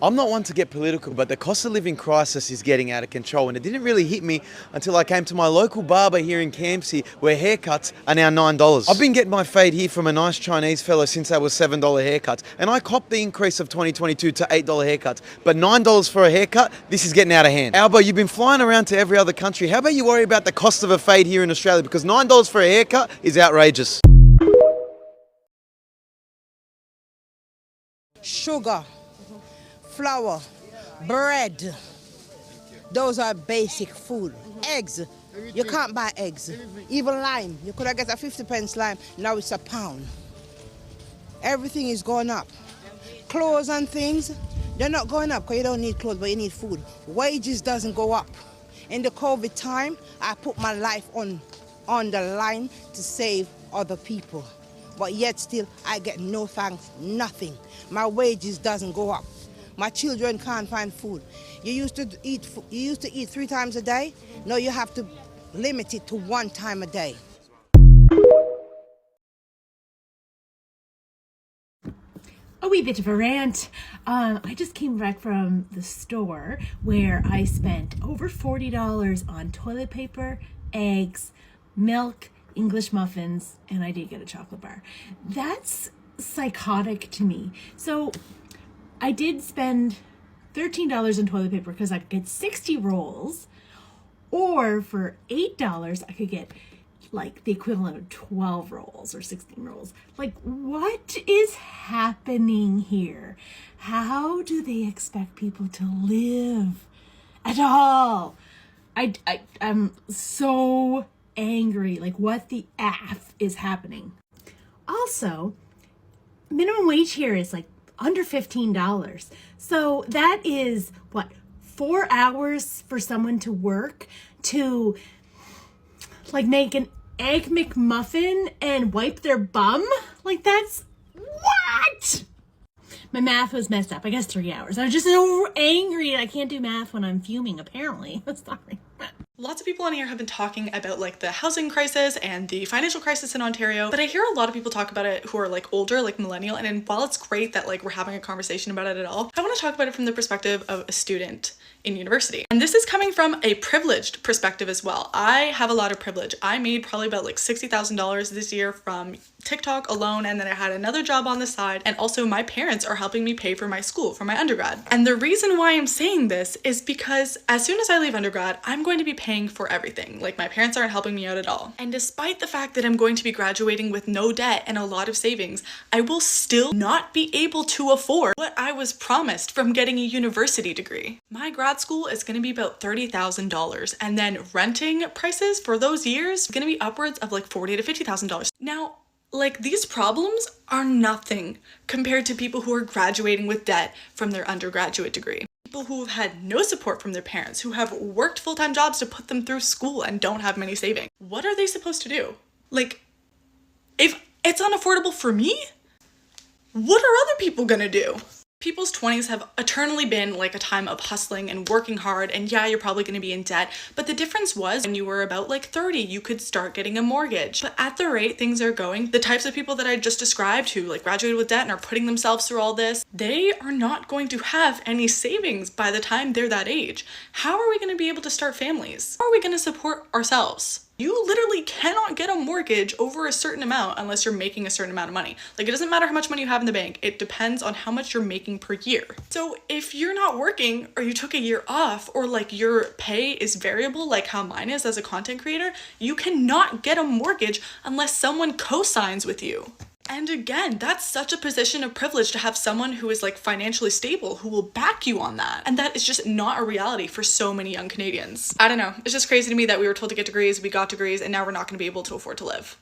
I'm not one to get political, but the cost of living crisis is getting out of control, and it didn't really hit me until I came to my local barber here in Campsie, where haircuts are now $9. I've been getting my fade here from a nice Chinese fellow since they were $7 haircuts, and I copped the increase of 2022 to $8 haircuts, but $9 for a haircut, this is getting out of hand. Albo, you've been flying around to every other country. How about you worry about the cost of a fade here in Australia, because $9 for a haircut is outrageous. Sugar, flour, bread, those are basic food. Eggs, you can't buy eggs. Even lime, you could have got a 50p lime, now it's £1. Everything is going up. Clothes and things, they're not going up because you don't need clothes, but you need food. Wages doesn't go up. In the COVID time, I put my life on the line to save other people. But yet still, I get no thanks, nothing. My wages doesn't go up. My children can't find food. You used to eat 3 times a day. Now you have to limit it to 1 time a day. A wee bit of a rant. I just came back from the store where I spent over $40 on toilet paper, eggs, milk, English muffins, and I did get a chocolate bar. That's psychotic to me. So I did spend $13 on toilet paper because I could get 60 rolls, or for $8 I could get like the equivalent of 12 rolls or 16 rolls. Like, what is happening here? How do they expect people to live at all? I'm so angry. Like, what the F is happening? Also, minimum wage here is like under $15. So that is what, 4 hours for someone to work to like make an egg McMuffin and wipe their bum? Like, that's what? My math was messed up. I guess 3 hours. I was just so angry. I can't do math when I'm fuming, apparently. Sorry. Lots of people on here have been talking about like the housing crisis and the financial crisis in Ontario, but I hear a lot of people talk about it who are like older, like millennial, and while it's great that like we're having a conversation about it at all, I want to talk about it from the perspective of a student in university. And this is coming from a privileged perspective as well. I have a lot of privilege. I made probably about like $60,000 this year from TikTok alone, and then I had another job on the side, and also my parents are helping me pay for my school, for my undergrad. And the reason why I'm saying this is because as soon as I leave undergrad, I'm going to be paying for everything. Like, my parents aren't helping me out at all. And despite the fact that I'm going to be graduating with no debt and a lot of savings, I will still not be able to afford what I was promised from getting a university degree. My grad school is going to be about $30,000, and then renting prices for those years are going to be upwards of like $40,000 to $50,000. Now, like, these problems are nothing compared to people who are graduating with debt from their undergraduate degree. People who have had no support from their parents, who have worked full-time jobs to put them through school and don't have many savings. What are they supposed to do? Like, if it's unaffordable for me, what are other people gonna do? People's 20s have eternally been like a time of hustling and working hard, and yeah, you're probably going to be in debt, but the difference was when you were about like 30, you could start getting a mortgage. But at the rate things are going, the types of people that I just described who like graduated with debt and are putting themselves through all this, they are not going to have any savings by the time they're that age. How are we going to be able to start families? How are we going to support ourselves? You literally cannot get a mortgage over a certain amount unless you're making a certain amount of money. Like, it doesn't matter how much money you have in the bank. It depends on how much you're making per year. So if you're not working, or you took a year off, or like your pay is variable, like how mine is as a content creator, you cannot get a mortgage unless someone co-signs with you. And again, that's such a position of privilege to have someone who is like financially stable who will back you on that. And that is just not a reality for so many young Canadians. I don't know. It's just crazy to me that we were told to get degrees, we got degrees, and now we're not going to be able to afford to live.